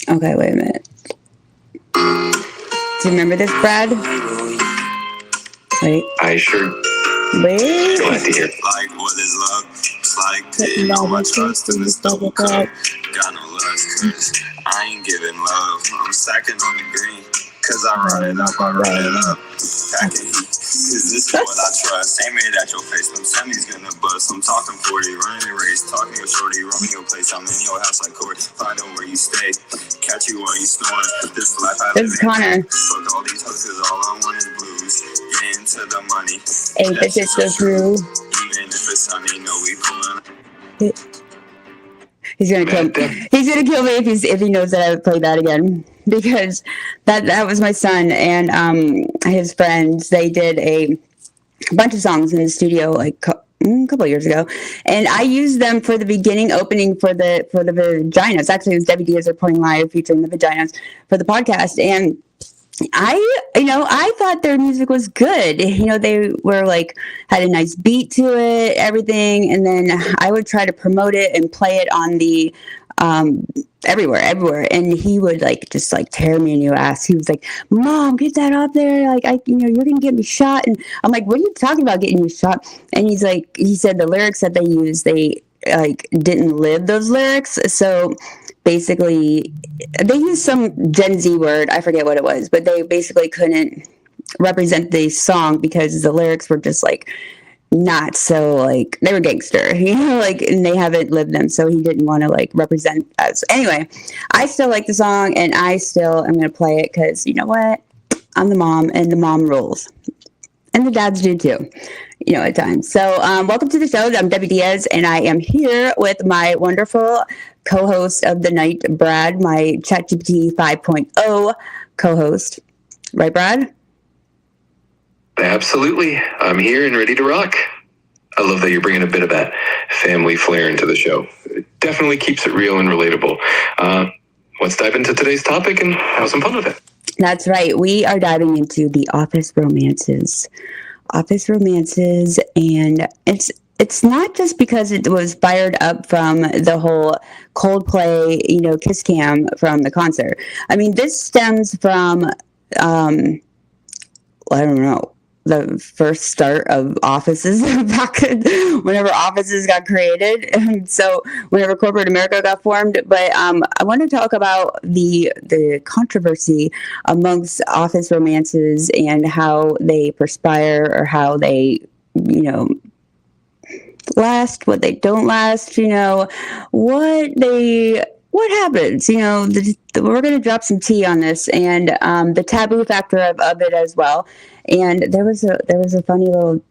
Okay, wait a minute. Do you remember this, Brad? Wait. I sure. Wait. Glad to hear. Like, what is love? It's like putting all my trust in this double cup. Got no lust, cause I ain't giving love. I'm stacking on the green, cause I run it up, Packing heat, cause this is what I trust. Ain't made at your face, them semis gonna bust. I'm talking 40, running a race, talking with shorty, running your place. I'm in your house like Corey, find out where you stay. Catch you while you snoring. This life I live This is Connor. Fuck all these hoes, cause all I want is blues. Get into the money. Ain't that shit so true? Even if it's sunny, no, we pulling. He's gonna kill me. He's gonna kill me if he knows that I would play that again, because that was my son and his friends. They did a bunch of songs in the studio like a couple of years ago, and I used them for the beginning opening for the Vaginas. Actually, it was Debbie Diaz reporting live featuring the Vaginas for the podcast, and I thought their music was good. They were like, had a nice beat to it, everything. And then I would try to promote it and play it on the, everywhere. And he would just tear me a new ass. He was like, Mom, get that up there. Like, you're going to get me shot. And I'm like, what are you talking about getting you shot? And he said the lyrics that they used, they didn't live those lyrics. So basically they used some Gen Z word, I forget what it was, but they basically couldn't represent the song because the lyrics were just not so they were gangster, and they haven't lived them, so he didn't want to represent us. Anyway, I still like the song and I still am going to play it because you know what, I'm the mom and the mom rules, and the dads do too, at times. So welcome to the show. I'm Debbie Diaz, and I am here with my wonderful co-host of the night, Brad, my ChatGPT 5.0 co-host. Right, Brad? Absolutely. I'm here and ready to rock. I love that you're bringing a bit of that family flair into the show. It definitely keeps it real and relatable. Let's dive into today's topic and have some fun with it. That's right. We are diving into the office romances. And it's not just because it was fired up from the whole Coldplay, kiss cam from the concert. I mean, this stems from, I don't know, the first start of offices back whenever offices got created. And so whenever corporate America got formed. But I want to talk about the controversy amongst office romances and how they perspire or how they, last, what they don't last, what happens, we're going to drop some tea on this and the taboo factor of it as well. And there was a funny little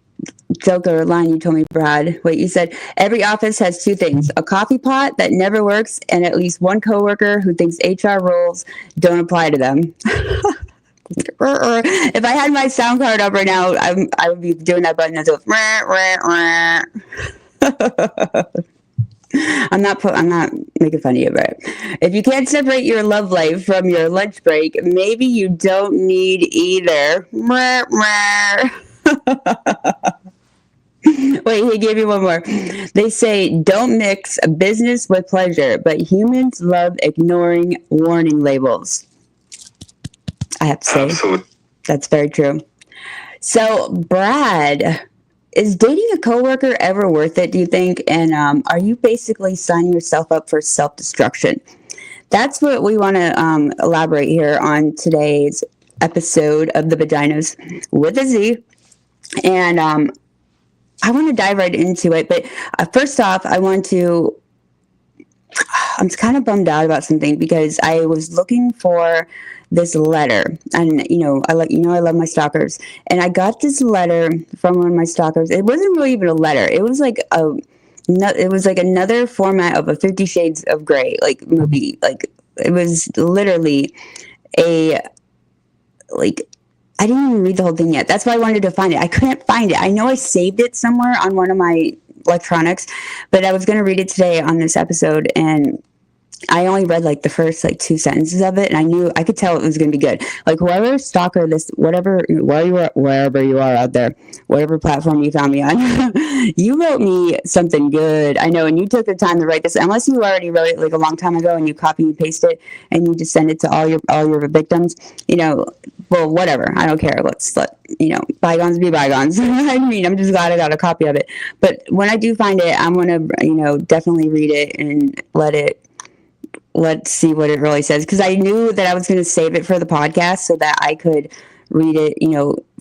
joke or line you told me, Brad. Wait, you said every office has two things: a coffee pot that never works and at least one coworker who thinks HR rules don't apply to them. If I had my sound card up right now, I would be doing that button as if I'm not making fun of you, but if you can't separate your love life from your lunch break, maybe you don't need either. Wait, he gave you one more. They say don't mix business with pleasure, but humans love ignoring warning labels. I have to say, absolutely. That's very true. So, Brad, is dating a coworker ever worth it, do you think? And are you basically signing yourself up for self-destruction? That's what we want to elaborate here on today's episode of The Vaginas with a Z. And I want to dive right into it. But first off, I'm kind of bummed out about something because I was looking for this letter, and I love my stalkers, and I got this letter from one of my stalkers. It wasn't really even a letter. It was like another format of a 50 Shades of Grey movie. It was literally I didn't even read the whole thing yet. That's why I wanted to find it. I couldn't find it. I know I saved it somewhere on one of my electronics, but I was going to read it today on this episode, and I only read like the first like 2 sentences of it, and I could tell it was going to be good. Like whoever stalker this, wherever you are out there, whatever platform you found me on, you wrote me something good. I know, and you took the time to write this. Unless you already wrote it like a long time ago, and you copy and paste it, and you just send it to all your victims. Well, whatever. I don't care. Let's let bygones be bygones. I mean, I'm just glad I got a copy of it. But when I do find it, I'm gonna definitely read it and let's see what it really says, because I knew that I was going to save it for the podcast so that I could read it,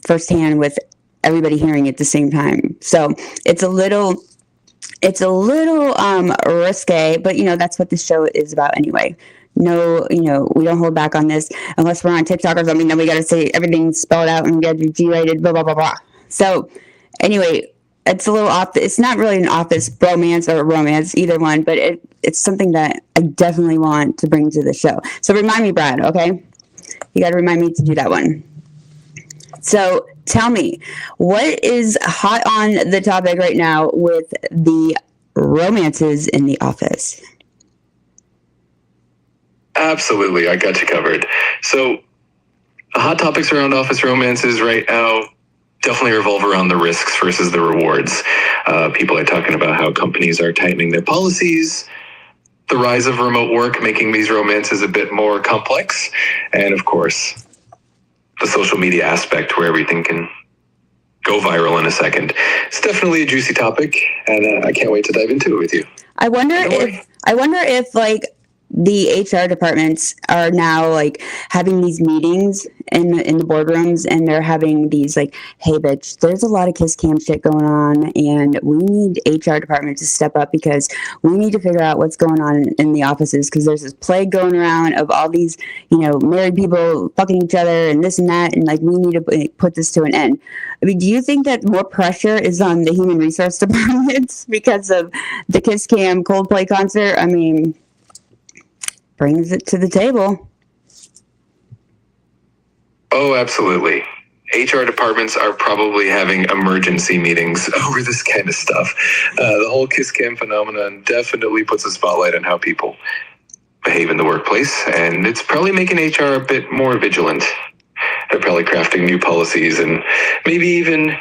firsthand with everybody hearing it at the same time. So it's a little risque, but that's what this show is about anyway. No, we don't hold back on this unless we're on TikTok or something. Then we got to say everything's spelled out and we got to be G-rated, blah blah blah blah. So anyway, it's a little off. It's not really an office bromance or romance, either one, but it's something that I definitely want to bring to the show. So remind me, Brad, okay? You got to remind me to do that one. So tell me, what is hot on the topic right now with the romances in the office? Absolutely, I got you covered. So hot topics around office romances right now definitely revolve around the risks versus the rewards. People are talking about how companies are tightening their policies, the rise of remote work making these romances a bit more complex, and of course, the social media aspect where everything can go viral in a second. It's definitely a juicy topic, and I can't wait to dive into it with you. I wonder if like the HR departments are now like having these meetings in the boardrooms, and they're having these like, hey bitch, there's a lot of kiss cam shit going on, and we need HR department to step up because we need to figure out what's going on in the offices, because there's this plague going around of all these married people fucking each other and this and that, and like we need to put this to an end. I mean, do you think that more pressure is on the human resource departments because of the kiss cam Coldplay concert? I mean, brings it to the table. Oh, absolutely. HR departments are probably having emergency meetings over this kind of stuff. The whole kiss cam phenomenon definitely puts a spotlight on how people behave in the workplace, and it's probably making HR a bit more vigilant. They're probably crafting new policies and maybe even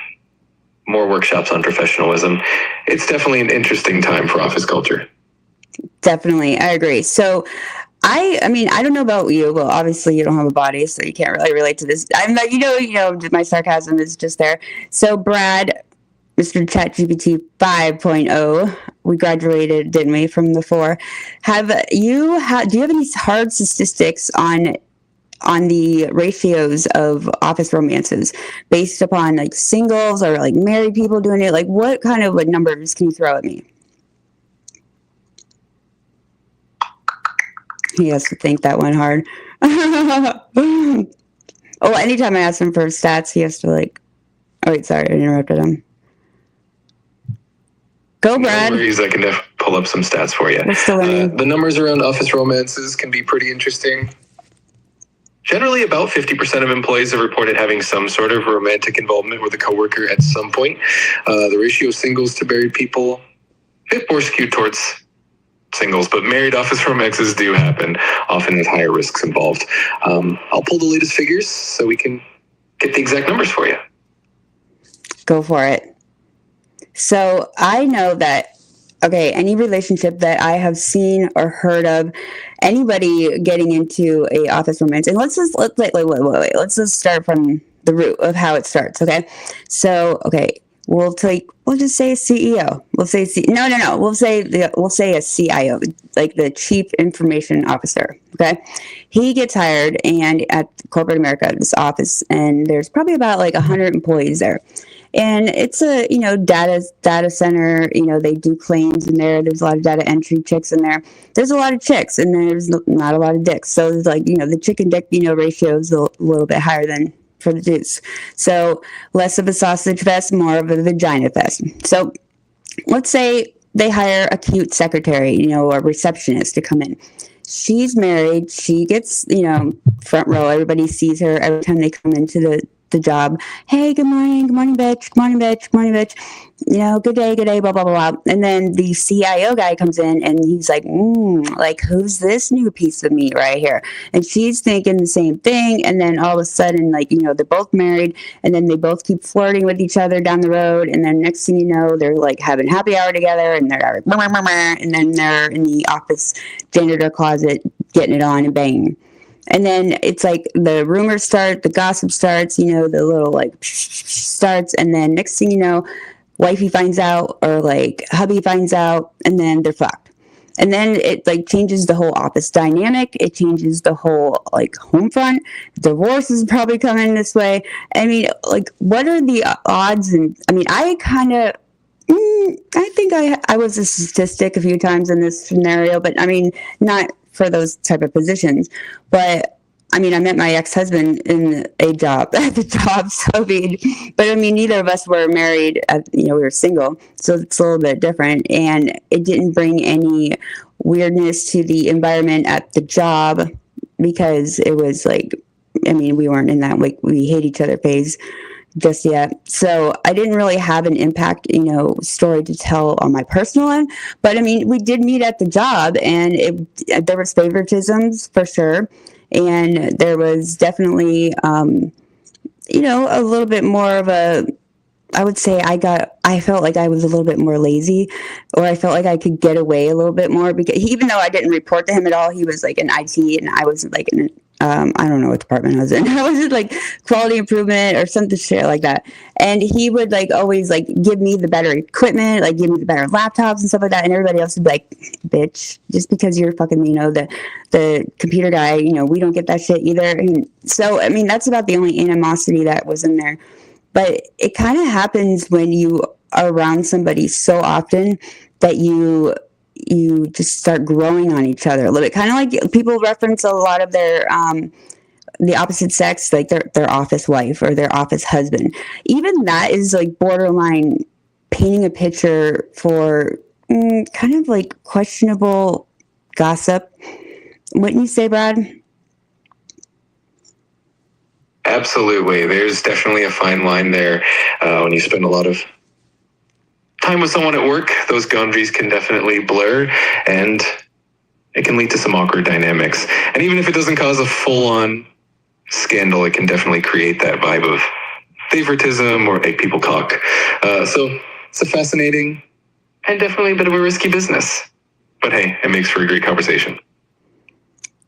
more workshops on professionalism. It's definitely an interesting time for office culture. Definitely, I agree. So I mean, I don't know about you, but obviously you don't have a body, so you can't really relate to this. I'm like, my sarcasm is just there. So Brad, Mr. ChatGPT 5.0, we graduated, didn't we, from the 4? Do you have any hard statistics on the ratios of office romances based upon like singles or like married people doing it? Like what kind of numbers can you throw at me? He has to think that one hard. Anytime I ask him for stats, he has to like... Oh, wait, sorry, I interrupted him. Go, Brad. No worries, I can pull up some stats for you. We're still learning. The numbers around office romances can be pretty interesting. Generally, about 50% of employees have reported having some sort of romantic involvement with a coworker at some point. The ratio of singles to married people, a bit more skewed towards singles, but married office romances do happen, often with higher risks involved. I'll pull the latest figures so we can get the exact numbers for you. Go for it. So I know that, any relationship that I have seen or heard of, anybody getting into a office romance, and let's just start from the root of how it starts. Okay. So, we'll just say a CEO. We'll say We'll say a CIO, like the Chief Information Officer. Okay, he gets hired and at corporate America, this office, and there's probably about like 100 employees there, and it's a data center. They do claims in there. There's a lot of data entry chicks in there. There's a lot of chicks, and there's not a lot of dicks. So it's like the chick and dick ratio is a little bit higher than for the dudes. So less of a sausage fest, more of a vagina fest. So let's say they hire a cute secretary, a receptionist to come in. She's married. She gets, front row. Everybody sees her every time they come into the job. Hey, good morning, bitch, good morning, bitch, good morning, bitch. Good day, blah, blah, blah, blah. And then the CIO guy comes in and he's like, like, who's this new piece of meat right here? And she's thinking the same thing. And then all of a sudden, like, they're both married and then they both keep flirting with each other down the road. And then next thing you know, they're like having happy hour together and they're like, and then they're in the office janitor closet getting it on and banging. And then it's like the rumors start, the gossip starts, the little like starts. And then next thing you know, wifey finds out or like hubby finds out and then they're fucked. And then it like changes the whole office dynamic. It changes the whole like home front. Divorce is probably coming this way. I mean, like, what are the odds? And I mean, I kind of, I think I was a statistic a few times in this scenario, but I mean, not for those type of positions. But I mean, I met my ex-husband in a job at the job. So I mean, but I mean, neither of us were married. We were single, so it's a little bit different, and it didn't bring any weirdness to the environment at the job because it was like, I mean, we weren't in that like we hate each other phase just yet. So I didn't really have an impact, story to tell on my personal end. But I mean, we did meet at the job, and there was favoritisms for sure. And there was definitely, a little bit more of a, I would say I felt like I was a little bit more lazy, or I felt like I could get away a little bit more because even though I didn't report to him at all, he was like in IT and I was like in, I don't know what department I was in. I was in like quality improvement or something shit like that. And he would like always like give me the better equipment, like give me the better laptops and stuff like that. And everybody else would be like, bitch, just because you're fucking, the computer guy, we don't get that shit either. And so, I mean, that's about the only animosity that was in there. But it kind of happens when you are around somebody so often that you just start growing on each other a little bit. Kind of like people reference a lot of their the opposite sex, like their office wife or their office husband. Even that is like borderline painting a picture for kind of like questionable gossip. Wouldn't you say, Brad? Absolutely. There's definitely a fine line there. When you spend a lot of time with someone at work, those boundaries can definitely blur, and it can lead to some awkward dynamics. And even if it doesn't cause a full-on scandal, it can definitely create that vibe of favoritism or make people cock. So it's a fascinating and definitely a bit of a risky business. But hey, it makes for a great conversation.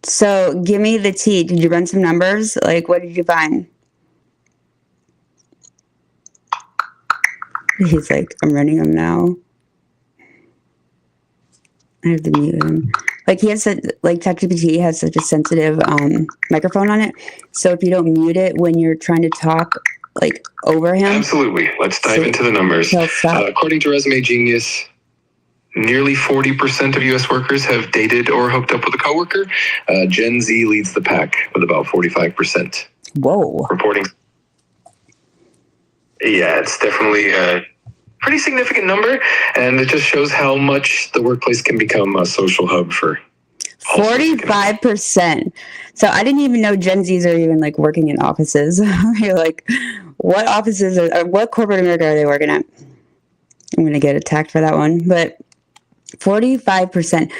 So give me the tea. Did you run some numbers? Like, what did you find? He's like, I'm running them now. I have to mute him. Like, he has ChatGPT has such a sensitive microphone on it. So if you don't mute it when you're trying to talk, like, over him. Absolutely. Let's dive into the numbers. According to Resume Genius, nearly 40% of U.S. workers have dated or hooked up with a coworker. Gen Z leads the pack with about 45%. Whoa. Reporting. Yeah, it's definitely a pretty significant number, and it just shows how much the workplace can become a social hub for 45%. So I didn't even know Gen Zs are even like working in offices. You're like, what offices or what corporate America are they working at? I'm going to get attacked for that one, but 45%.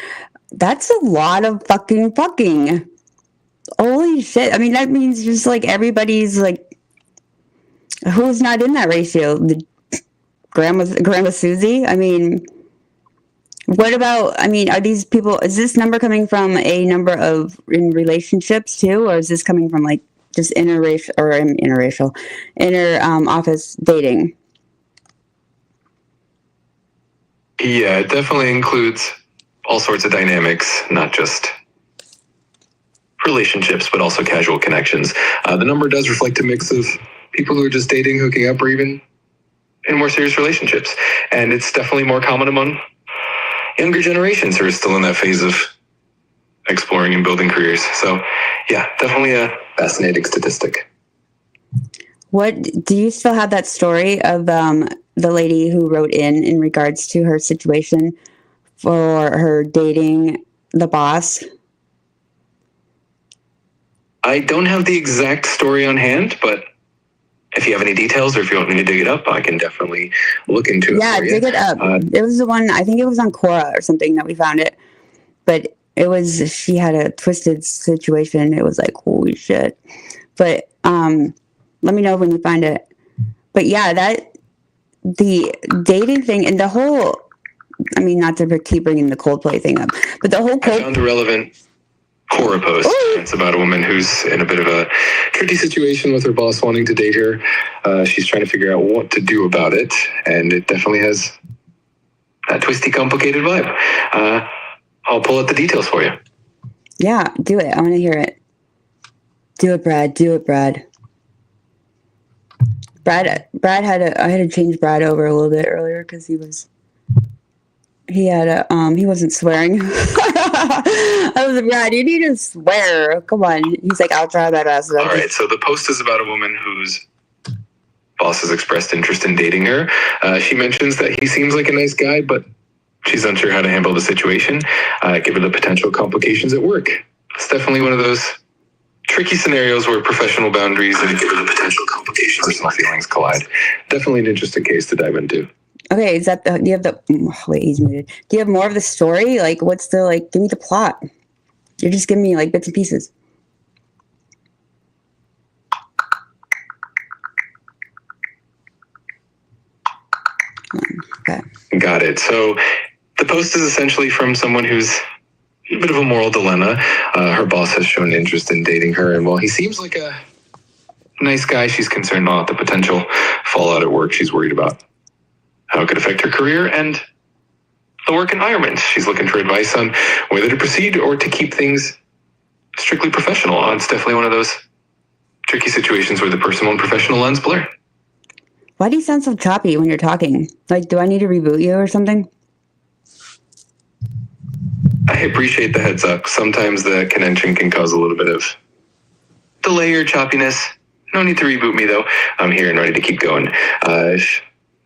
That's a lot of fucking. Holy shit. I mean, that means just like everybody's like, who's not in that ratio? The Grandma Susie? I mean, what about, I mean, are these people, is this number coming from a number of in relationships too? Or is this coming from like just inter office dating? Yeah, it definitely includes all sorts of dynamics, not just relationships, but also casual connections. The number does reflect a mix of people who are just dating, hooking up, or even in more serious relationships. And it's definitely more common among younger generations who are still in that phase of exploring and building careers. So yeah, definitely a fascinating statistic. What, do you still have that story of the lady who wrote in regards to her situation for her dating the boss? I don't have the exact story on hand, but If you have any details, or if you want me to dig it up, I can definitely look into it. Yeah, for you. dig it up. It was the one, I think it was on Quora or something that we found it. But she had a twisted situation. It was like, holy shit. But let me know when you find it. But yeah, the dating thing and the whole, I mean, not to keep bringing the Coldplay thing up, but the whole I found a relevant Quora post. Ooh. It's about a woman who's in a bit of a tricky situation with her boss wanting to date her. She's trying to figure out what to do about it, and it definitely has that twisty, complicated vibe. I'll pull out the details for you. Yeah, do it. I want to hear it. Do it, Brad. Do it, Brad. I had to change Brad over a little bit earlier because he wasn't swearing. I was like, Brad, you need to swear. Come on. He's like, I'll try my best. All right, so the post is about a woman whose boss has expressed interest in dating her. She mentions that he seems like a nice guy, but she's unsure how to handle the situation, given the potential complications at work. It's definitely one of those tricky scenarios where professional boundaries and given the potential complications, personal feelings collide. Definitely an interesting case to dive into. Okay, do you have wait, he's muted. Do you have more of the story? Like, give me the plot. You're just giving me, like, bits and pieces. Okay. Got it. So the post is essentially from someone who's a bit of a moral dilemma. Her boss has shown interest in dating her, and while he seems like a nice guy, she's concerned about the potential fallout at work. She's worried about how it could affect her career and the work environment. She's looking for advice on whether to proceed or to keep things strictly professional. It's definitely one of those tricky situations where the personal and professional lines blur. Why do you sound so choppy when you're talking? Like, do I need to reboot you or something? I appreciate the heads up. Sometimes the connection can cause a little bit of delay or choppiness. No need to reboot me, though. I'm here and ready to keep going. If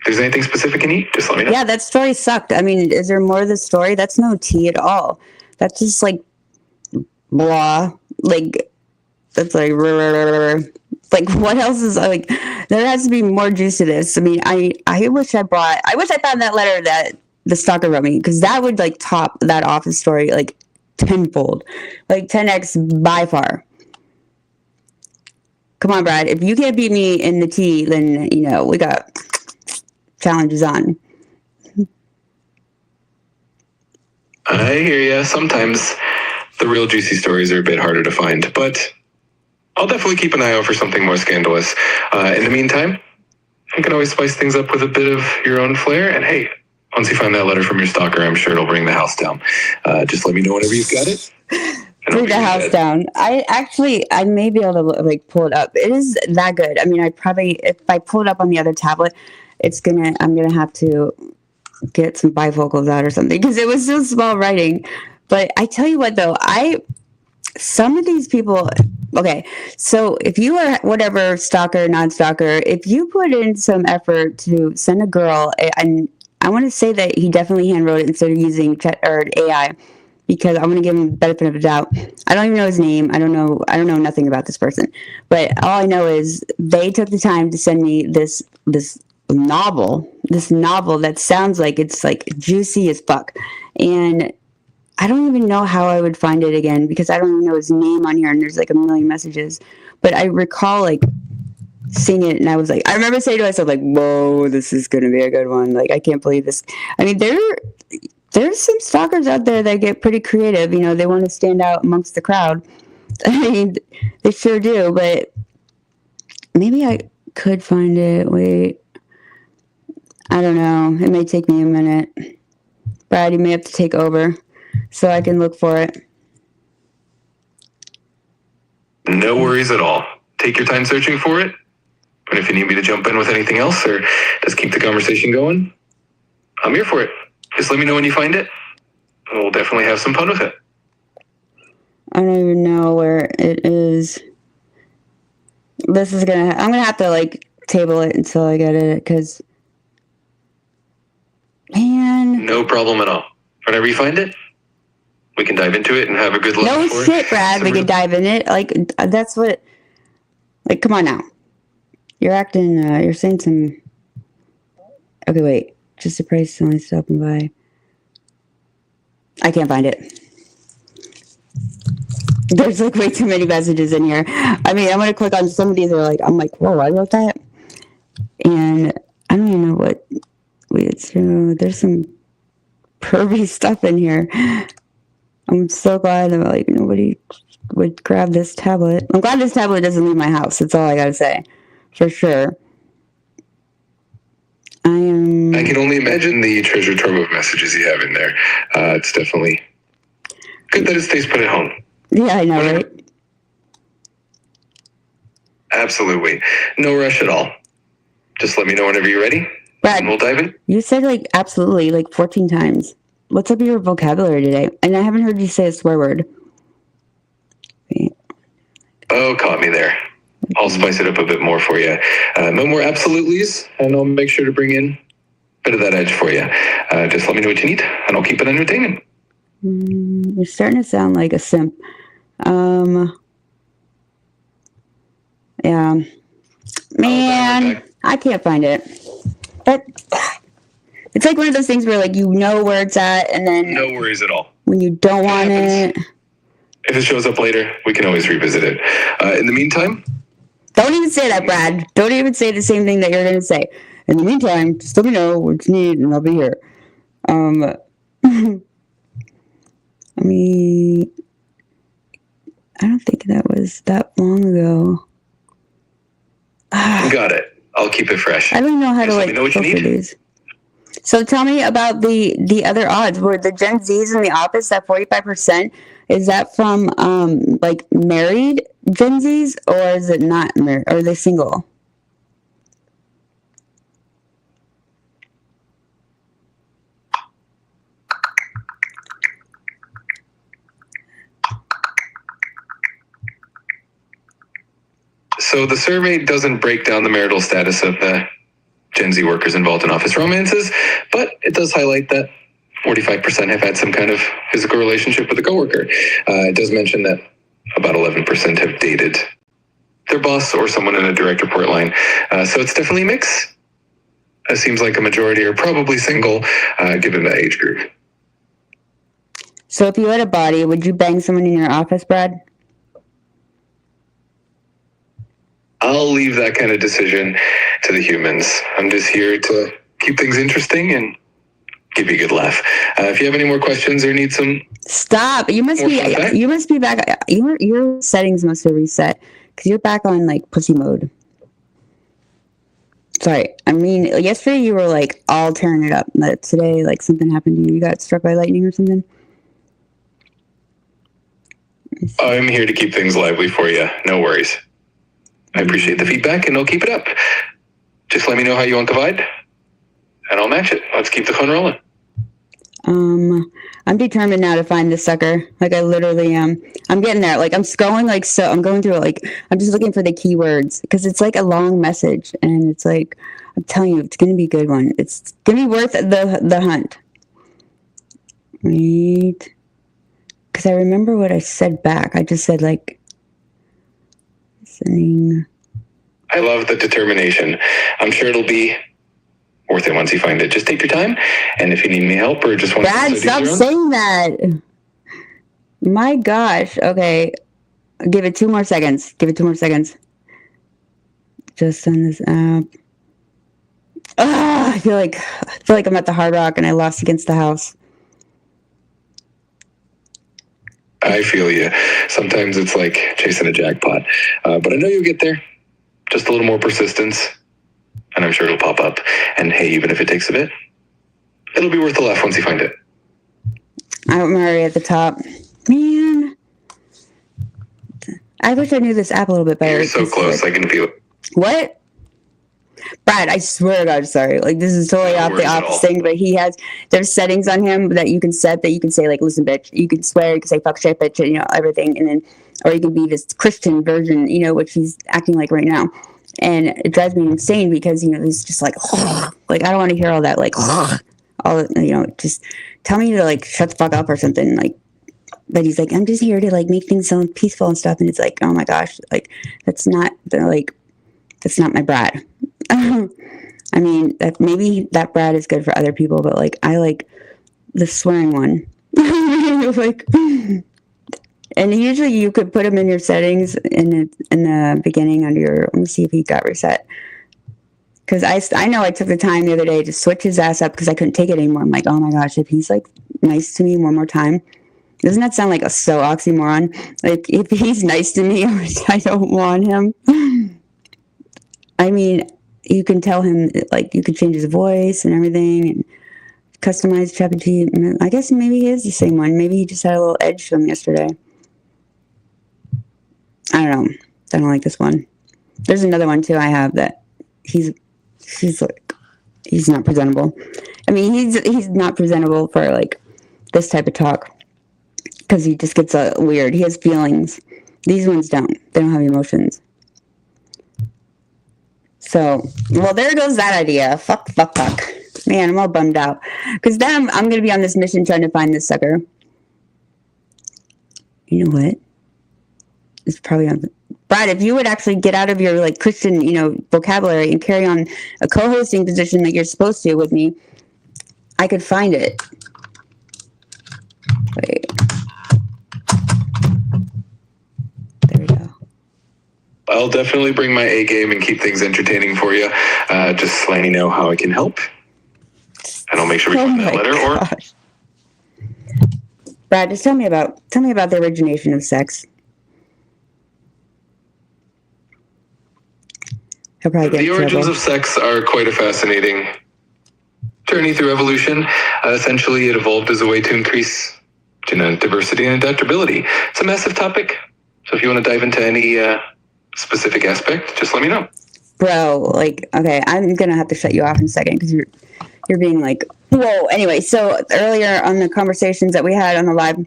there's anything specific you need, just let me know. Yeah, that story sucked. I mean, is there more to the story? That's no tea at all. That's just like blah. Like, that's like what else is like? There has to be more juice to this. I mean, I wish I found that letter that the stalker wrote me, because that would like top that office story like tenfold, like 10x by far. Come on, Brad. If you can't beat me in the tea, then we got challenges on. I hear ya. Sometimes the real juicy stories are a bit harder to find, but I'll definitely keep an eye out for something more scandalous. In the meantime, you can always spice things up with a bit of your own flair. And hey, once you find that letter from your stalker, I'm sure it'll bring the house down. Just let me know whenever you've got it. Bring the house down. I may be able to like pull it up. It is that good. I mean, if I pull it up on the other tablet, I'm gonna have to get some bifocals out or something, because it was so small writing. But I tell you what, though, some of these people. Okay, so if you are whatever stalker, non-stalker, if you put in some effort to send a girl, and I want to say that he definitely handwrote it instead of using chat or AI, because I want to give him the benefit of the doubt. I don't even know his name. I don't know nothing about this person, but all I know is they took the time to send me this novel that sounds like it's like juicy as fuck, and I don't even know how I would find it again, because I don't even know his name on here, and there's like a million messages. But I recall like seeing it, and I remember saying to myself, like, whoa, this is going to be a good one. Like, I can't believe this. I mean, there's some stalkers out there that get pretty creative. They want to stand out amongst the crowd. I mean, they sure do, but maybe I could find it. Wait. I don't know. It may take me a minute. Brad, you may have to take over so I can look for it. No worries at all. Take your time searching for it. And if you need me to jump in with anything else or just keep the conversation going, I'm here for it. Just let me know when you find it. We'll definitely have some fun with it. I don't even know where it is. I'm gonna have to like table it until I get it, because man. No problem at all. Whenever you find it, we can dive into it and have a good look. No shit, Brad. We can dive in it. Like, that's what. Like, come on now. you're saying some. Okay, wait. Just surprised someone's stopping by. I can't find it. There's like way too many messages in here. I mean, I'm gonna click on some of these. I'm like, whoa, I wrote that, and I don't even know what. Wait, there's some pervy stuff in here. I'm so glad that like nobody would grab this tablet. I'm glad this tablet doesn't leave my house. That's all I gotta say, for sure. I can only imagine the treasure trove of messages you have in there. It's definitely good that it stays put at home. Yeah, I know, right? Absolutely. No rush at all. Just let me know whenever you're ready. Brad, and we'll dive in. You said like absolutely like 14 times. What's up with your vocabulary today? And I haven't heard you say a swear word. Wait. Oh, caught me there. I'll spice it up a bit more for you. No more absolutelys, and I'll make sure to bring in a bit of that edge for you. Just let me know what you need, and I'll keep it entertaining. You're starting to sound like a simp. Yeah. Man, I can't find it. But it's like one of those things where like you know where it's at, and then no worries at all. When you don't want it. If it shows up later, we can always revisit it. In the meantime, don't even say that, Brad. Don't even say the same thing that you're going to say. In the meantime, just let me know what you need, and I'll be here. I mean, I don't think that was that long ago. Got it. I'll keep it fresh. I don't know how just to let me know what you need. These. So tell me about the other odds. Were the Gen Zs in the office at 45%? Is that from like married Gen Zs, or is it not married? Or are they single? So the survey doesn't break down the marital status of the Gen Z workers involved in office romances, but it does highlight that 45% have had some kind of physical relationship with a coworker. It does mention that about 11% have dated their boss or someone in a direct report line. So it's definitely a mix. It seems like a majority are probably single, given that age group. So if you had a body, would you bang someone in your office, Brad? I'll leave that kind of decision to the humans. I'm just here to keep things interesting and give you a good laugh. If you have any more questions or need some... Stop. You must be back. Your settings must have reset because you're back on like pussy mode. Sorry. I mean, yesterday you were like all tearing it up. But today, like something happened to you. You got struck by lightning or something? I'm here to keep things lively for you. No worries. I appreciate the feedback, and I'll keep it up. Just let me know how you want the vibe, and I'll match it. Let's keep the fun rolling. I'm determined now to find this sucker. Like, I literally am. I'm getting there. Like, I'm scrolling, like, so I'm going through it. Like, I'm just looking for the keywords, because it's, like, a long message, and it's, like, I'm telling you, it's going to be a good one. It's going to be worth the hunt. Wait. Because I remember what I said back. I just said, like, I love the determination. I'm sure it'll be worth it once you find it. Just take your time, and if you need any help or just want Brad, stop saying that. My gosh. Okay. Give it 2 more seconds. Just on this app. I feel like I'm at the Hard Rock and I lost against the house. I feel you. Sometimes it's like chasing a jackpot. But I know you'll get there. Just a little more persistence, and I'm sure it'll pop up. And hey, even if it takes a bit, it'll be worth the laugh once you find it. I'm already at the top. Man. I wish I knew this app a little bit better. You're so close, I can feel it. What? Brad, I swear to God, sorry. Like, this is totally off the office thing, but there's settings on him that you can set that you can say, like, listen, bitch. You can swear, you can say fuck shit, bitch, and, everything. And then, or you can be this Christian version, which he's acting like right now. And it drives me insane because, he's just like, like, I don't want to hear all that, like, all, just tell me to, like, shut the fuck up or something, like. But he's like, I'm just here to, like, make things sound peaceful and stuff. And it's like, oh my gosh, like, that's not, like, That's not my Brad. I mean, maybe that Brad is good for other people, but like I like the swearing one. Like, and usually you could put him in your settings in the beginning under your. Let me see if he got reset. Because I know I took the time the other day to switch his ass up because I couldn't take it anymore. I'm like, oh my gosh, if he's like nice to me one more time. Doesn't that sound like a so oxymoron? Like, if he's nice to me, I don't want him. I mean, you can tell him, like, you could change his voice and everything and customize ChatGPT. I guess maybe he is the same one. Maybe he just had a little edge to him yesterday. I don't know. I don't like this one. There's another one, too, I have that he's like, he's not presentable. I mean, he's not presentable for, like, this type of talk. Because he just gets weird. He has feelings. These ones don't. They don't have emotions. So, well, there goes that idea. Fuck. Man, I'm all bummed out. Because then I'm going to be on this mission trying to find this sucker. You know what? It's probably on... Brad, if you would actually get out of your, like, Christian, vocabulary and carry on a co-hosting position that you're supposed to with me, I could find it. Wait. There we go. I'll definitely bring my A game and keep things entertaining for you. Just let me know how I can help. And I'll make sure we find that letter. Gosh. Brad, just tell me about the origination of sex. He'll probably get The in origins trouble. of sex are quite a fascinating journey through evolution. Essentially, it evolved as a way to increase genetic diversity and adaptability. It's a massive topic. So if you want to dive into any specific aspect, just let me know. Bro, like, okay, I'm going to have to shut you off in a second because you're being like, whoa. Anyway, so earlier on the conversations that we had on the live,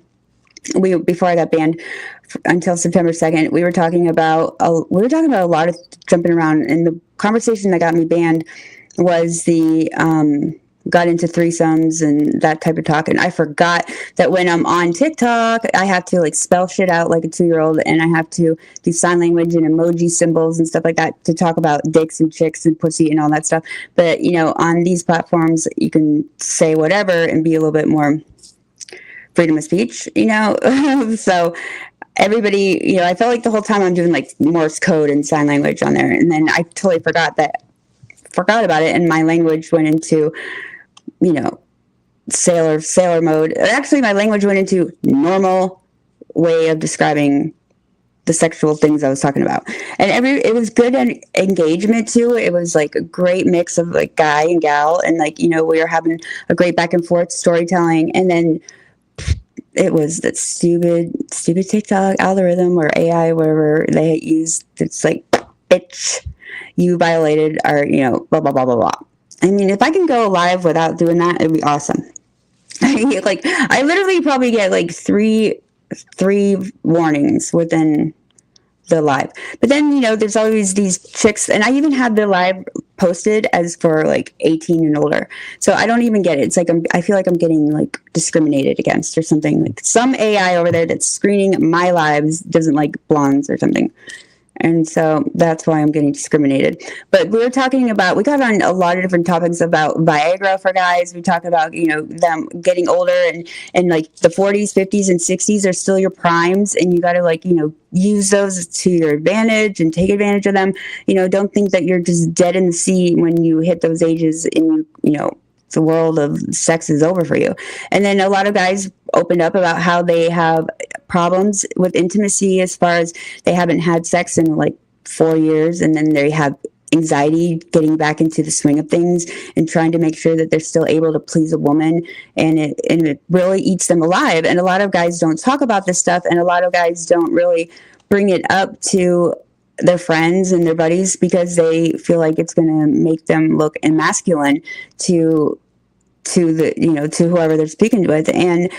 before I got banned until September 2nd, we were talking about a lot of jumping around, and the conversation that got me banned was the got into threesomes and that type of talk. And I forgot that when I'm on TikTok, I have to like spell shit out like a 2-year-old, and I have to do sign language and emoji symbols and stuff like that to talk about dicks and chicks and pussy and all that stuff. But on these platforms, you can say whatever and be a little bit more freedom of speech, so everybody, I felt like the whole time I'm doing like Morse code and sign language on there, and then I totally forgot about it, and my language went into sailor mode. Actually, my language went into normal way of describing the sexual things I was talking about, and it was good engagement too. It was like a great mix of like guy and gal, and like we were having a great back and forth storytelling, and then it was that stupid TikTok algorithm or AI, whatever they used. It's like, bitch, you violated our, blah, blah, blah, blah, blah. I mean, if I can go live without doing that, it'd be awesome. Like, I literally probably get like three warnings within the live. But then, there's always these chicks, and I even had the live posted as for like 18 and older. So I don't even get it. It's like I feel like I'm getting like discriminated against or something. Like some AI over there that's screening my lives doesn't like blondes or something. And so that's why I'm getting discriminated. But we got on a lot of different topics about Viagra for guys. We talk about, them getting older and like the 40s, 50s, and 60s are still your primes. And you got to like, use those to your advantage and take advantage of them. Don't think that you're just dead in the sea when you hit those ages and, the world of sex is over for you. And then a lot of guys opened up about how they have problems with intimacy as far as they haven't had sex in like 4 years, and then they have anxiety getting back into the swing of things and trying to make sure that they're still able to please a woman, and it really eats them alive. And a lot of guys don't talk about this stuff, and a lot of guys don't really bring it up to their friends and their buddies because they feel like it's going to make them look emasculine to whoever they're speaking with. And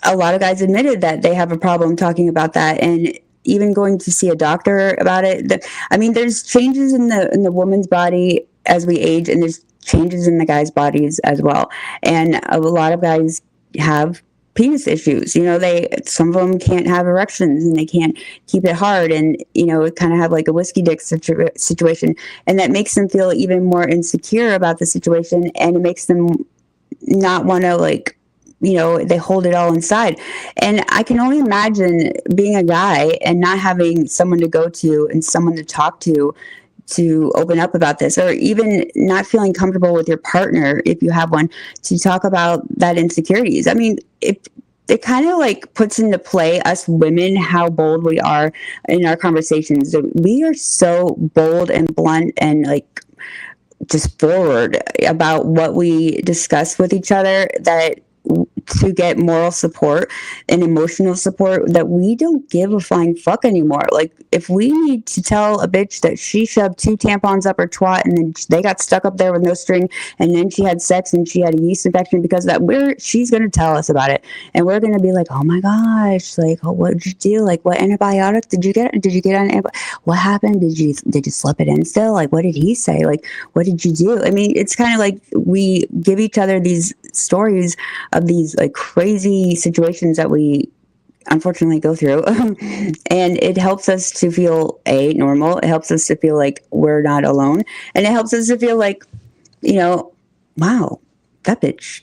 a lot of guys admitted that they have a problem talking about that, and even going to see a doctor about it. There's changes in the woman's body as we age, and there's changes in the guys' bodies as well. And a lot of guys have penis issues. Some of them can't have erections and they can't keep it hard, and kind of have like a whiskey dick situation, and that makes them feel even more insecure about the situation, and it makes them not want to they hold it all inside. And I can only imagine being a guy and not having someone to go to and someone to talk to open up about this, or even not feeling comfortable with your partner, if you have one, to talk about that insecurities. I mean, it kind of like puts into play us women, how bold we are in our conversations. We are so bold and blunt and like just forward about what we discuss with each other, that to get moral support and emotional support, that we don't give a flying fuck anymore. Like, if we need to tell a bitch that she shoved 2 tampons up her twat and then they got stuck up there with no string, and then she had sex and she had a yeast infection because of that, she's going to tell us about it, and we're going to be like, oh my gosh, like, oh, what did you do? Like, what antibiotic did you get on antibiotic? What happened? Did you slip it in still? Like, what did he say? Like, what did you do? I mean, it's kind of like we give each other these stories of these like crazy situations that we unfortunately go through. And it helps us to feel normal. It helps us to feel like we're not alone. And it helps us to feel like, wow, that bitch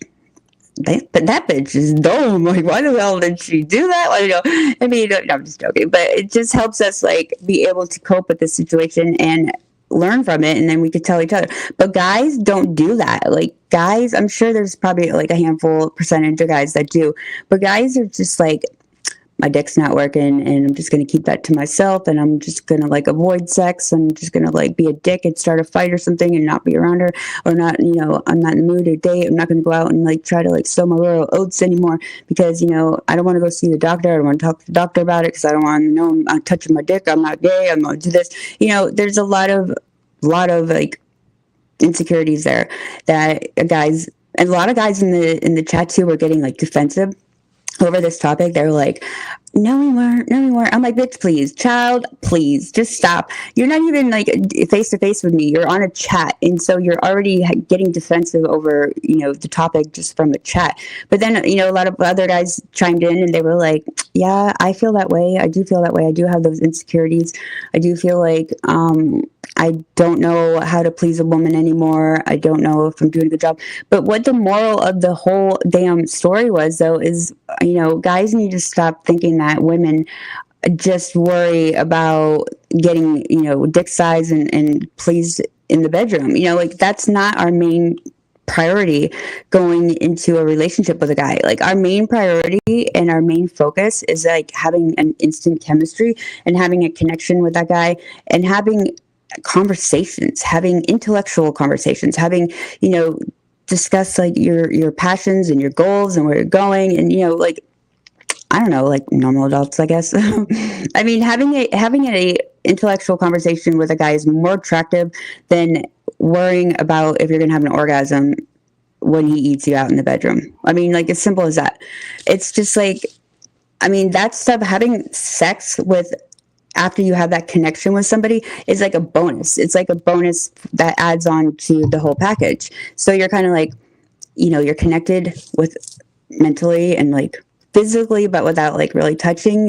is dumb. Like, why the hell did she do that? I mean, no, I'm just joking, but it just helps us like be able to cope with the situation and learn from it, and then we could tell each other. But guys don't do that. Like, guys, I'm sure there's probably like a handful percentage of guys that do, but guys are just like, my dick's not working and I'm just going to keep that to myself, and I'm just going to like avoid sex. I'm just going to like be a dick and start a fight or something and not be around her, or not, I'm not in the mood to date. I'm not going to go out and like try to like sow my royal oats anymore because, I don't want to go see the doctor. I don't want to talk to the doctor about it because I don't want to know I'm touching my dick. I'm not gay. I'm going to do this. There's a lot of like insecurities there that guys, and a lot of guys in the chat too were getting like defensive over this topic. They're like, no, we weren't. I'm like, bitch, please, child, please, just stop. You're not even like face to face with me. You're on a chat, and so you're already getting defensive over the topic just from the chat. But then a lot of other guys chimed in and they were like, yeah, I feel that way. I do feel that way. I do have those insecurities. I do feel like I don't know how to please a woman anymore. I don't know if I'm doing a good job. But what the moral of the whole damn story was, though, is, guys need to stop thinking that women just worry about getting, dick size and pleased in the bedroom. Like, that's not our main priority going into a relationship with a guy. Like, our main priority and our main focus is like having an instant chemistry and having a connection with that guy, and having conversations, having intellectual conversations, having, discuss like your passions and your goals and where you're going, and like, I don't know, like normal adults, I guess. I mean, having a intellectual conversation with a guy is more attractive than worrying about if you're gonna have an orgasm when he eats you out in the bedroom. I mean, like, as simple as that. It's just like, I mean, that stuff, having sex with after you have that connection with somebody is like a bonus. It's like a bonus that adds on to the whole package. So you're kind of like, you're connected with mentally and like physically, but without like really touching,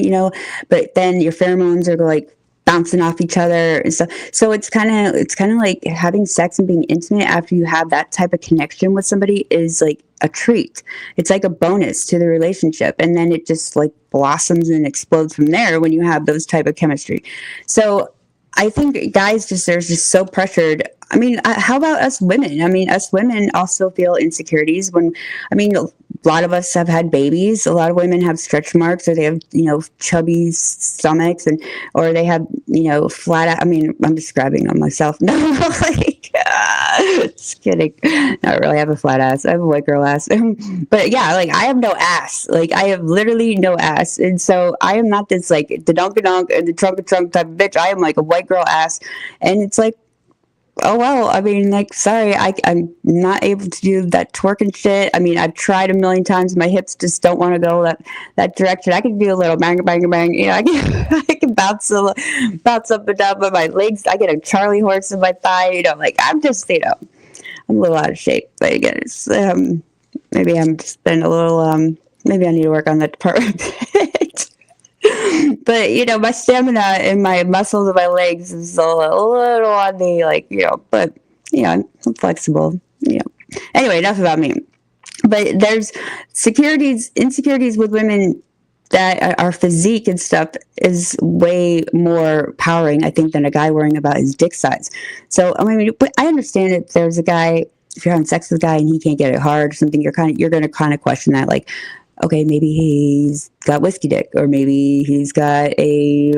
but then your pheromones are like bouncing off each other and stuff. So it's kind of like having sex and being intimate after you have that type of connection with somebody is like a treat. It's like a bonus to the relationship, and then it just like blossoms and explodes from there when you have those type of chemistry. So I think guys they're just so pressured. I mean, how about us women? I mean, us women also feel insecurities when, a lot of us have had babies. A lot of women have stretch marks, or they have, chubby stomachs, or they have, flat. I mean, I'm describing on myself. No, like, just kidding. Not really. I have a flat ass. I have a white girl ass. But yeah, like, I have no ass. Like, I have literally no ass. And so I am not this like the dunk and the trunk type of bitch. I am like a white girl ass. And it's like, oh, well, I mean, like, sorry, I'm not able to do that twerking shit. I mean, I've tried a million times. My hips just don't want to go that direction. I can do a little bang, bang, bang. I can bounce up and down, but my legs, I get a Charlie horse in my thigh. Like, I'm just, I'm a little out of shape. But again, it's, maybe I'm just been a little, maybe I need to work on that department. But my stamina and my muscles of my legs is a little on the but I'm flexible. Anyway, enough about me. But there's insecurities with women that our physique and stuff is way more powering, I think, than a guy worrying about his dick size. So but I understand if there's a guy, if you're having sex with a guy and he can't get it hard or something, you're going to kind of question that, like, okay, maybe he's got whiskey dick, or maybe he's got a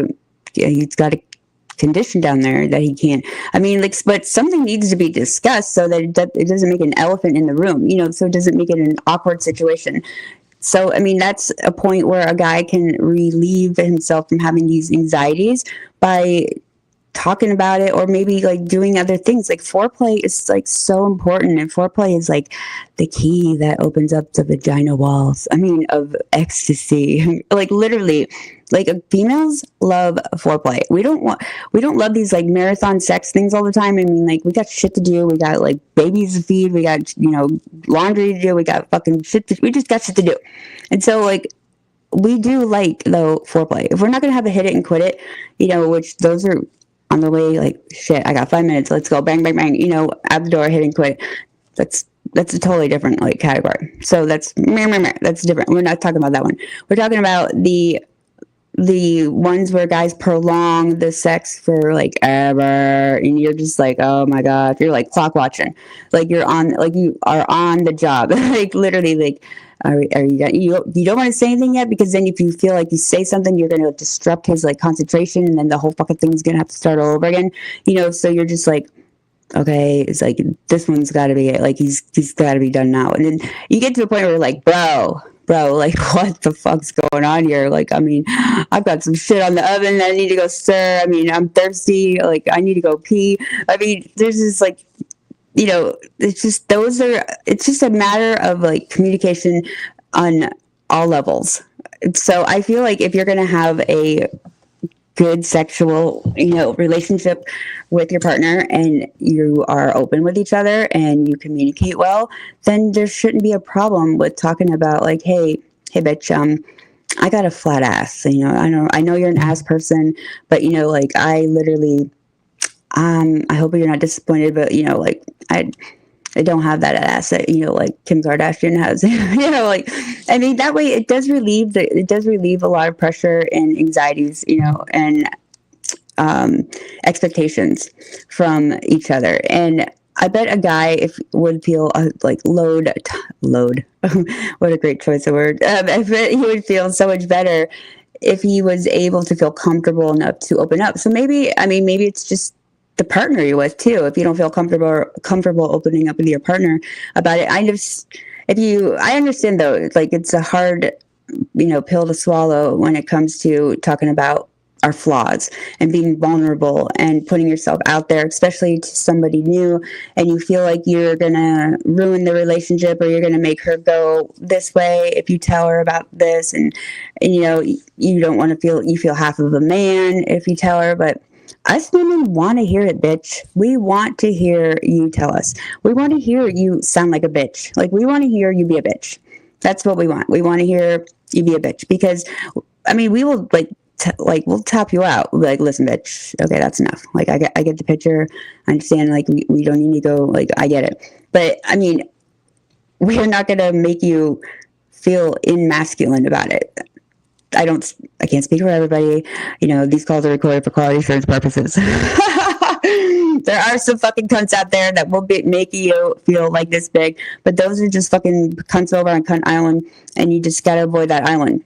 condition down there that he can't. But something needs to be discussed so that it doesn't make an elephant in the room, so it doesn't make it an awkward situation. So, that's a point where a guy can relieve himself from having these anxieties by talking about it, or maybe like doing other things. Like foreplay is like so important, and foreplay is like the key that opens up the vagina walls of ecstasy. Like literally, like females love foreplay. We don't love these like marathon sex things all the time. Like we got shit to do, we got like babies to feed, we got laundry to do, we got fucking shit we just got shit to do. And so like we do like though foreplay. If we're not gonna have a hit it and quit it, which those are on the way, like, shit, I got 5 minutes, let's go, bang, bang, bang, out the door, hit and quit. That's a totally different like category. So that's different. We're not talking about that one. We're talking about the ones where guys prolong the sex for like ever, and you're just like, oh my god, you're like clock watching, like you are on the job. Like literally, like, are you don't want to say anything yet, because then if you feel like you say something, you're going to disrupt his like concentration, and then the whole fucking thing's going to have to start all over again. So you're just like, okay, it's like this one's got to be it. Like he's got to be done now. And then you get to a point where you're like, bro, like what the fuck's going on here? Like, I've got some shit on the oven that I need to go stir. I'm thirsty. Like, I need to go pee. There's this like, it's just a matter of like communication on all levels. So I feel like if you're going to have a good sexual, relationship with your partner, and you are open with each other and you communicate well, then there shouldn't be a problem with talking about like, hey bitch, I got a flat ass. I know you're an ass person, but like I literally, I hope you're not disappointed, but like I don't have that ass that like Kim Kardashian has. That way it does relieve a lot of pressure and anxieties, and expectations from each other. And I bet a guy would feel like load. What a great choice of word. I bet he would feel so much better if he was able to feel comfortable enough to open up. So maybe it's just the partner you're with too. If you don't feel comfortable opening up with your partner about it, I understand though, like it's a hard, pill to swallow when it comes to talking about our flaws and being vulnerable and putting yourself out there, especially to somebody new, and you feel like you're gonna ruin the relationship, or you're gonna make her go this way if you tell her about this, and you don't want to you feel half of a man if you tell her. But us women want to hear it, bitch. We want to hear you tell us. We want to hear you sound like a bitch. Like, we want to hear you be a bitch. That's what we want. We want to hear you be a bitch, because, we will, we'll tap you out. We'll be like, listen, bitch, okay, that's enough. Like, I get the picture. I understand, like, we don't need to go, like, I get it. But, we are not going to make you feel masculine about it. I can't speak for everybody. These calls are recorded for quality assurance purposes. There are some fucking cunts out there that will make you feel like this big, but those are just fucking cunts over on Cunt Island, and you just gotta avoid that island.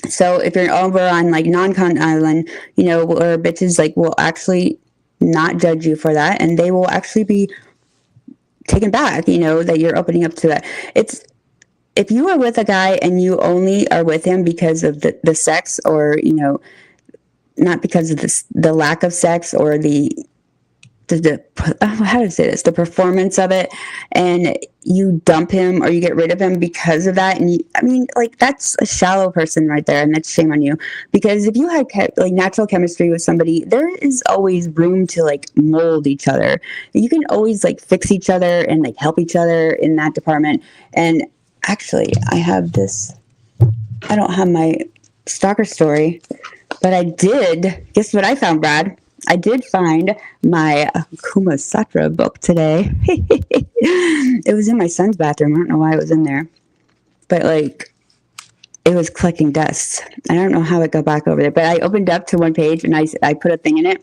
So if you're over on like non-cunt island, where bitches like will actually not judge you for that, and they will actually be taken back, that you're opening up to that. If you are with a guy and you only are with him because of the sex, or, not because of the lack of sex, or how to say this, the performance of it, and you dump him or you get rid of him because of that, and that's a shallow person right there, and that's shame on you. Because if you had like natural chemistry with somebody, there is always room to like mold each other. You can always like fix each other and like help each other in that department. And actually, I have this I don't have my stalker story, but I did. Guess what I found, Brad? I did find my Kuma Satra book today. It was in my son's bathroom. I don't know why it was in there, but like it was collecting dust. I don't know how it got back over there, but I opened up to one page and I put a thing in it,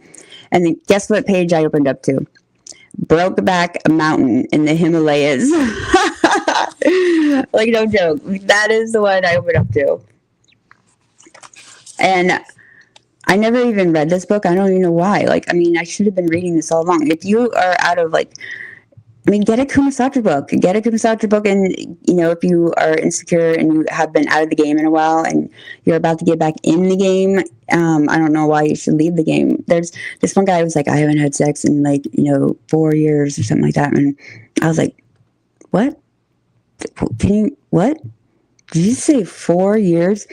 and then guess what page I opened up to? Brokeback Mountain in the Himalayas. Like, no joke. That is the one I opened up to. And I never even read this book. I don't even know why. Like, I mean, I should have been reading this all along. If you are out of, like, I mean, get a Kuma Satra book. Get a Kuma Satra book, and, you know, if you are insecure and you have been out of the game in a while and you're about to get back in the game, I don't know why you should leave the game. There's this one guy who was like, I haven't had sex in, like, 4 years or something like that. And I was like, what? What? Did you say 4 years?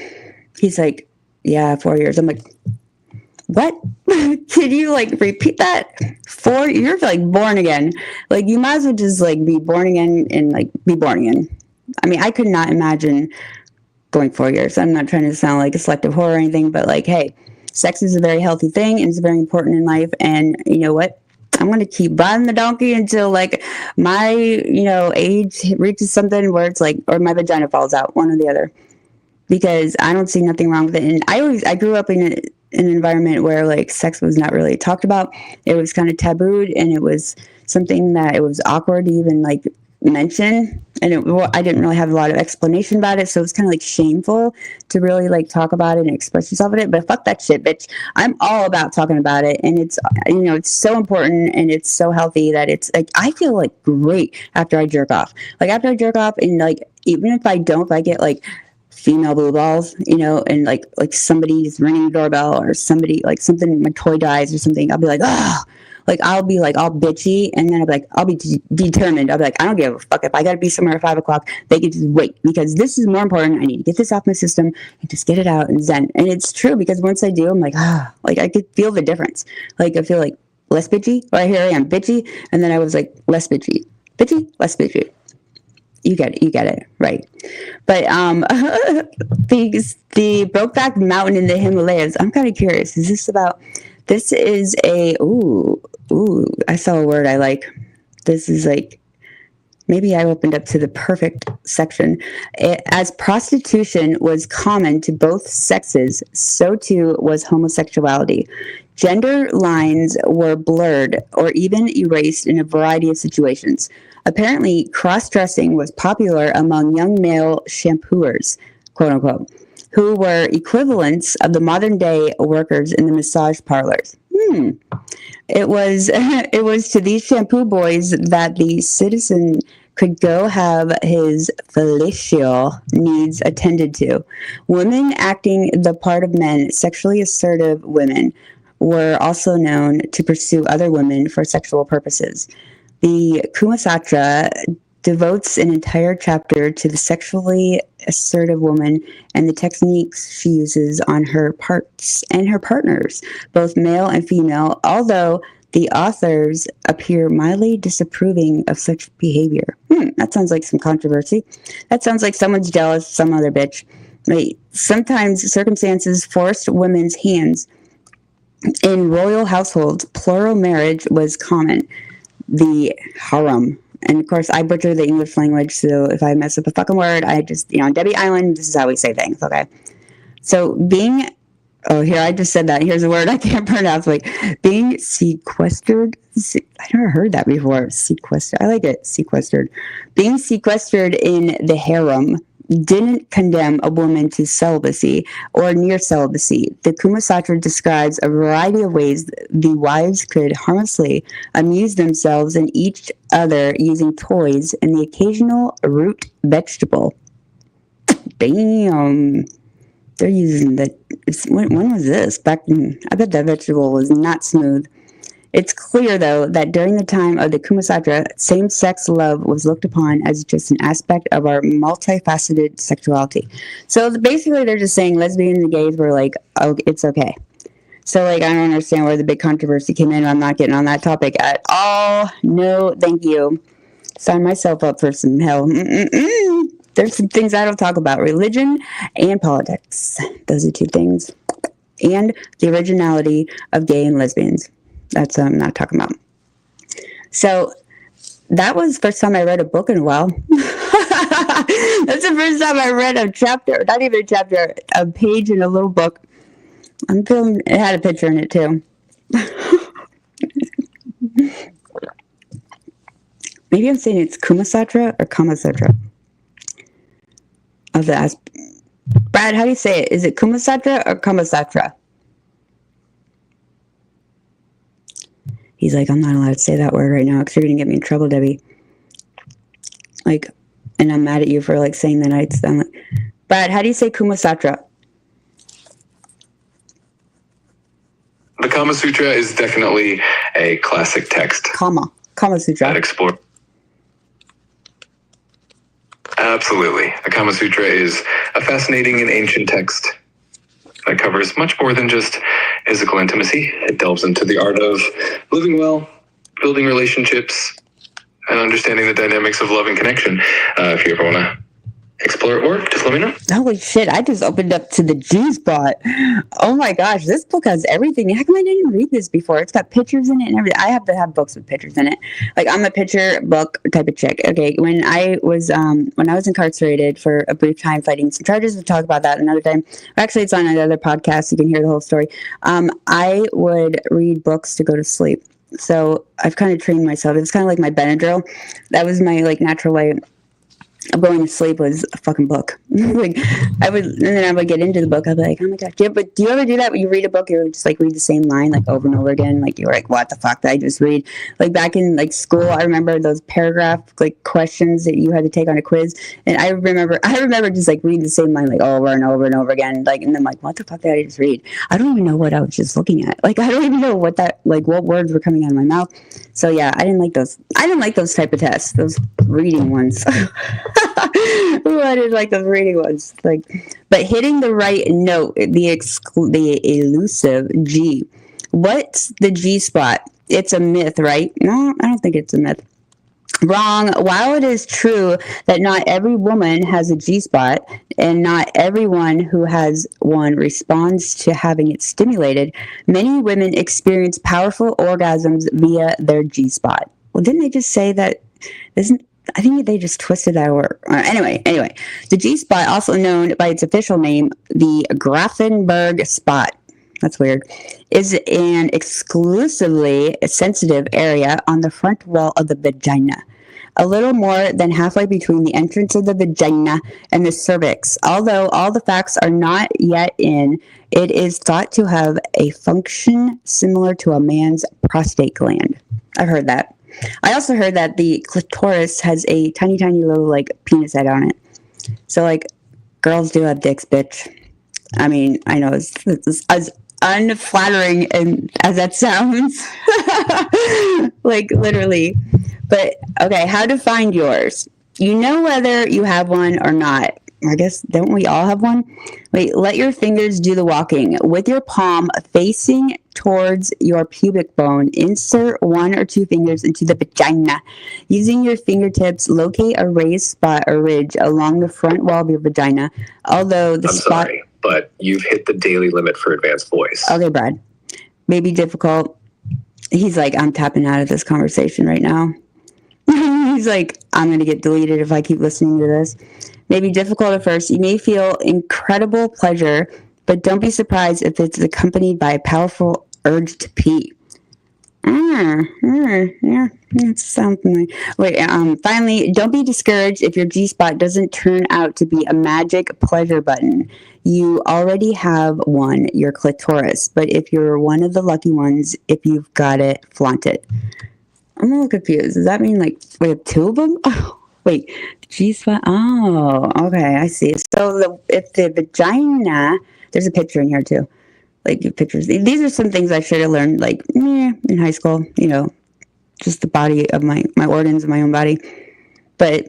He's like, yeah, 4 years. I'm like, what? Can you, like, repeat that? You're, like, born again. Like, you might as well just, like, be born again and, like, be born again. I mean, I could not imagine going 4 years. I'm not trying to sound like a selective whore or anything, but, like, hey, sex is a very healthy thing and it's very important in life. And you know what? I'm going to keep riding the donkey until, like, my, age reaches something where it's like, or my vagina falls out, one or the other. Because I don't see nothing wrong with it. And I grew up in an environment where, like, sex was not really talked about. It was kind of tabooed, and it was something that it was awkward to even, like, mention. And I didn't really have a lot of explanation about it, so it was kind of, like, shameful to really, like, talk about it and express yourself in it. But fuck that shit, bitch. I'm all about talking about it, and it's, it's so important, and it's so healthy that it's, like, I feel, like, great after I jerk off. Like, after I jerk off, and, like, even if I get, like, female blue balls, and like somebody's ringing the doorbell, or somebody, like, something, my toy dies or something, I'll be like, oh, like, I'll be like all bitchy, and then I'll be like, I'll be determined. I'll be like, I don't give a fuck if I gotta be somewhere at 5 o'clock. They can just wait, because this is more important. I need to get this off my system and just get it out and zen. And it's true, because once I do, I'm like, like, I could feel the difference. Like, I feel like less bitchy, or here I am bitchy, and then I was like less bitchy, less bitchy. You get it, right? But the Brokeback Mountain in the Himalayas. I'm kind of curious. Is this about? This is a I saw a word I like. This is like, maybe I opened up to the perfect section. As prostitution was common to both sexes, so too was homosexuality. Gender lines were blurred or even erased in a variety of situations. Apparently, cross-dressing was popular among young male shampooers, quote unquote, who were equivalents of the modern-day workers in the massage parlors. It was to these shampoo boys that the citizen could go have his fellatio needs attended to. Women acting the part of men, sexually assertive women, were also known to pursue other women for sexual purposes. The Kuma Satra devotes an entire chapter to the sexually assertive woman and the techniques she uses on her parts and her partners, both male and female, although the authors appear mildly disapproving of such behavior. That sounds like some controversy. That sounds like someone's jealous of some other bitch. Right? Sometimes circumstances forced women's hands. In royal households, plural marriage was common. The harem. And of course, I butcher the English language, so if I mess up a fucking word, I just, on Debbie Island, this is how we say things, okay? So here, I just said that. Here's a word I can't pronounce. Like, being sequestered. I never heard that before. Sequestered. I like it. Sequestered. Being sequestered in the harem didn't condemn a woman to celibacy or near celibacy. The Kuma Satra describes a variety of ways the wives could harmlessly amuse themselves and each other using toys and the occasional root vegetable. Damn. They're using when was this? I bet that vegetable was not smooth. It's clear, though, that during the time of the Kuma Satra, same-sex love was looked upon as just an aspect of our multifaceted sexuality. So basically, they're just saying lesbians and gays were like, oh, it's okay. So, like, I don't understand where the big controversy came in. I'm not getting on that topic at all. No, thank you. Sign myself up for some hell. there's some things I don't talk about: religion and politics. Those are two things, and the originality of gay and lesbians. That's what I'm not talking about. So that was the first time I read a book in a while. That's the first time I read a chapter, not even a chapter, a page in a little book. I'm feeling it had a picture in it too. Maybe I'm saying it's Kumasatra or Kamasutra. I'll have to ask Brad, how do you say it? Is it Kumasatra or Kamasatra? He's like, I'm not allowed to say that word right now because you're going to get me in trouble, Debbie. Like, and I'm mad at you for like saying the nights. I'm like, Brad, how do you say Kumasatra? The Kama Sutra is definitely a classic text. Kama Sutra. That explore. Absolutely. The Kama Sutra is a fascinating and ancient text that covers much more than just physical intimacy. It delves into the art of living well, building relationships, and understanding the dynamics of love and connection. If you ever want to explore it more, just let me know. Holy shit, I just opened up to the G spot. Oh my gosh, this book has everything. How come I didn't read this before? It's got pictures in it and everything. I have to have books with pictures in it. Like, I'm a picture book type of chick. Okay, when I was incarcerated for a brief time fighting some charges, we'll talk about that another time. Actually, it's on another podcast. You can hear the whole story. I would read books to go to sleep. So I've kind of trained myself. It's kind of like my Benadryl. That was my like natural way of going to sleep was a fucking book. Like and then I would get into the book. I'd be like, oh my god. Do you ever do that when you read a book? You just like read the same line like over and over again. Like you're like, what the fuck did I just read? Like back in like school, I remember those paragraph like questions that you had to take on a quiz. And I remember just like reading the same line like over and over and over again. Like, and I'm like, what the fuck did I just read? I don't even know what I was just looking at. Like, I don't even know what words were coming out of my mouth. So yeah, I didn't like those. I didn't like those type of tests, those reading ones. Ooh, I didn't like those reading ones. Like, but hitting the right note, the elusive G. What's the G spot? It's a myth, right? No, I don't think it's a myth. Wrong. While it is true that not every woman has a G spot and not everyone who has one responds to having it stimulated, many women experience powerful orgasms via their G spot. Well, didn't they just say that? I think they just twisted that word. Anyway, the G spot, also known by its official name, the Grafenberg spot, that's weird, is an exclusively sensitive area on the front wall of the vagina, a little more than halfway between the entrance of the vagina and the cervix. Although all the facts are not yet in, it is thought to have a function similar to a man's prostate gland. I've heard that. I also heard that the clitoris has a tiny, tiny little, like, penis head on it. So, like, girls do have dicks, bitch. I mean, I know it's as unflattering as that sounds. Like, literally. But, okay, how to find yours. You know whether you have one or not. I guess, don't we all have one? Wait, let your fingers do the walking. With your palm facing towards your pubic bone, insert one or two fingers into the vagina. Using your fingertips, locate a raised spot or ridge along the front wall of your vagina. Although the spot... sorry, but you've hit the daily limit for advanced voice. Okay, Brad. Maybe difficult. He's like, I'm tapping out of this conversation right now. He's like, I'm going to get deleted if I keep listening to this. Maybe difficult at first. You may feel incredible pleasure, but don't be surprised if it's accompanied by a powerful urge to pee. Yeah, that's something. Finally, don't be discouraged if your G-spot doesn't turn out to be a magic pleasure button. You already have one, your clitoris. But if you're one of the lucky ones, if you've got it, flaunt it. I'm a little confused. Does that mean like we have two of them? Oh, wait, G-spot. Oh, okay, I see. So if the vagina, there's a picture in here too. Like pictures. These are some things I should have learned, like in high school. You know, just the body of my organs of my own body. But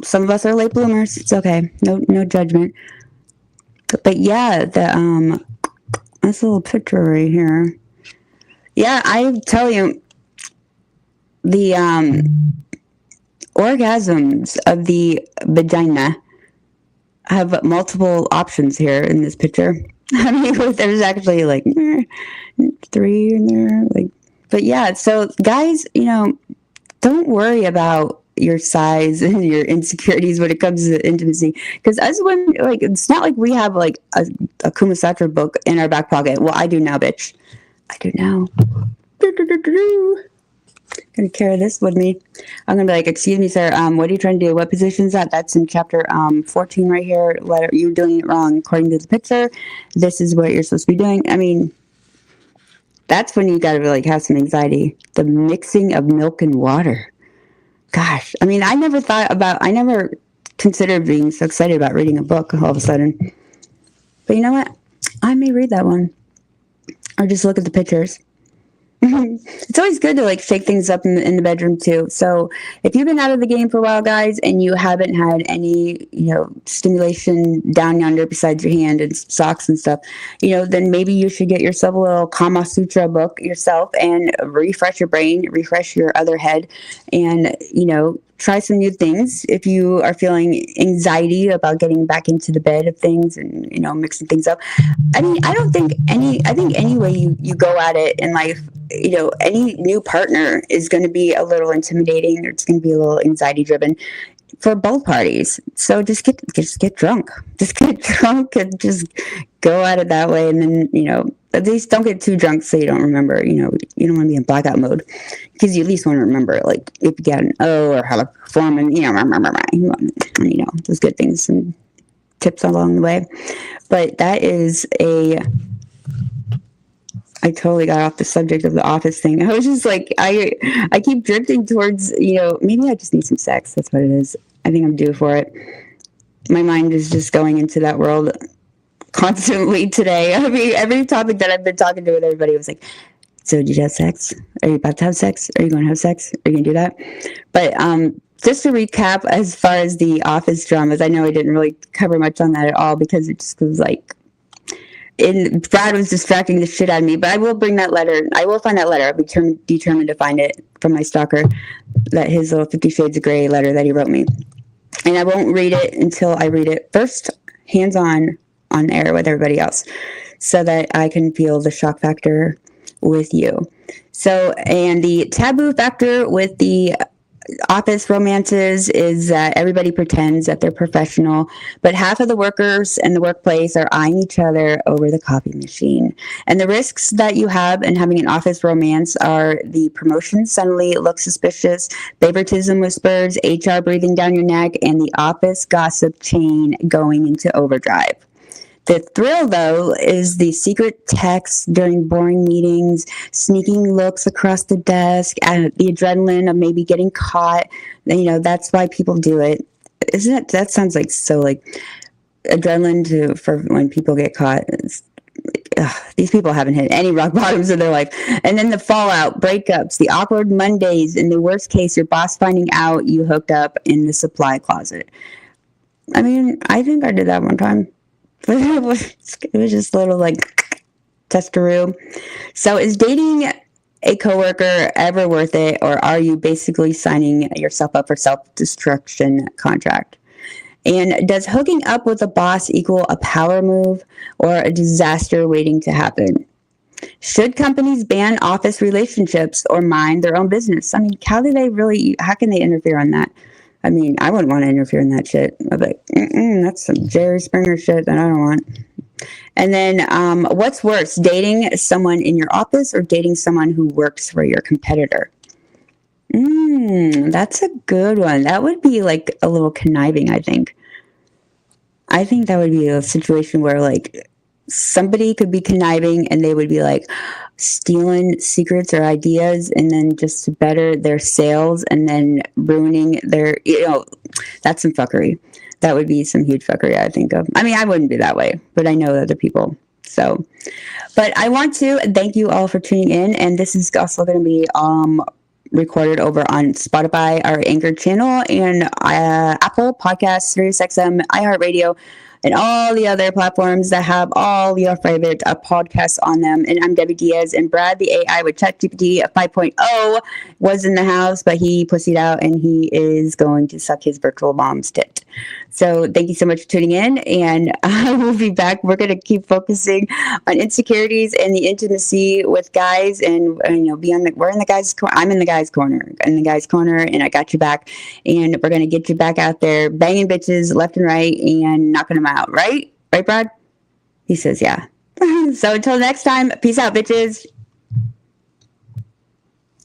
some of us are late bloomers. It's okay. No judgment. But yeah, this little picture right here. Yeah, I tell you, the orgasms of the vagina have multiple options here in this picture. I mean, there's actually like 3 in there. Like, but yeah, so guys, don't worry about your size and your insecurities when it comes to intimacy. Because as women, like, it's not like we have like a Kumasatra book in our back pocket. Well, I do now, bitch. I do now. Gonna carry this with me. I'm gonna be like, excuse me, sir. What are you trying to do? What position is that? That's in chapter 14 right here. Letter, you're doing it wrong according to the picture. This is what you're supposed to be doing. I mean, that's when you gotta like have some anxiety. The mixing of milk and water. Gosh, I mean, I never considered being so excited about reading a book all of a sudden. But you know what? I may read that one, or just look at the pictures. It's always good to like shake things up in the bedroom too. So if you've been out of the game for a while, guys, and you haven't had any, stimulation down yonder besides your hand and socks and stuff, then maybe you should get yourself a little Kama Sutra book yourself and refresh your brain, refresh your other head, and, try some new things if you are feeling anxiety about getting back into the bed of things and, mixing things up. I mean, I think any way you go at it in life, any new partner is going to be a little intimidating, or it's going to be a little anxiety driven for both parties. So just get drunk. Just get drunk and just go at it that way. And then, at least don't get too drunk so you don't remember, you don't want to be in blackout mode, because you at least want to remember, like, if you get an O or how to perform, and, those good things and tips along the way. But that is I totally got off the subject of the office thing. I was just like, I keep drifting towards, maybe I just need some sex. That's what it is. I think I'm due for it. My mind is just going into that world constantly today. I mean, every topic that I've been talking to with everybody was like, so did you have sex? Are you about to have sex? Are you going to have sex? Are you going to do that? But just to recap, as far as the office dramas, I know I didn't really cover much on that at all, because it just was like, Brad was distracting the shit out of me. But I will bring that letter. I will find that letter. I'll be determined to find it from my stalker, that his little 50 Shades of Grey letter that he wrote me. And I won't read it until I read it first, hands-on, on air with everybody else, so that I can feel the shock factor with you. So, and the taboo factor with the office romances is that everybody pretends that they're professional, but half of the workers in the workplace are eyeing each other over the coffee machine. And the risks that you have in having an office romance are the promotion suddenly looks suspicious, favoritism whispers, HR breathing down your neck, and the office gossip chain going into overdrive. The thrill, though, is the secret texts during boring meetings, sneaking looks across the desk, and the adrenaline of maybe getting caught. That's why people do it. Isn't it? That sounds like so like adrenaline for when people get caught. These people haven't hit any rock bottoms in their life. And then the fallout, breakups, the awkward Mondays, in the worst case, your boss finding out you hooked up in the supply closet. I mean, I think I did that one time. It was just a little like testaroo. So is dating a coworker ever worth it, or are you basically signing yourself up for self-destruction contract? And does hooking up with a boss equal a power move or a disaster waiting to happen? Should companies ban office relationships or mind their own business? I mean, how can they interfere on that? I mean, I wouldn't want to interfere in that shit. I'd be like, that's some Jerry Springer shit that I don't want. And then what's worse, dating someone in your office or dating someone who works for your competitor? That's a good one. That would be like a little conniving, I think. I think that would be a situation where like somebody could be conniving and they would be like stealing secrets or ideas, and then just to better their sales, and then ruining their, that's some fuckery. That would be some huge fuckery I think of. I mean, I wouldn't be that way, but I know other people. So, but I want to thank you all for tuning in, and this is also going to be recorded over on Spotify, our Anchor channel, and Apple Podcasts, SiriusXM, iHeartRadio. and all the other platforms that have all your favorite podcasts on them. And I'm Debbie Diaz, and Brad, the AI with ChatGPT 5.0, was in the house, but he pussied out and he is going to suck his virtual mom's tit. So thank you so much for tuning in, and we'll be back. We're going to keep focusing on insecurities and the intimacy with guys, and we're in the guys' corner. I'm in the guys' corner. And I got you back. And we're going to get you back out there banging bitches left and right and knocking them out. Right, Brad? He says, yeah. So until next time, peace out, bitches.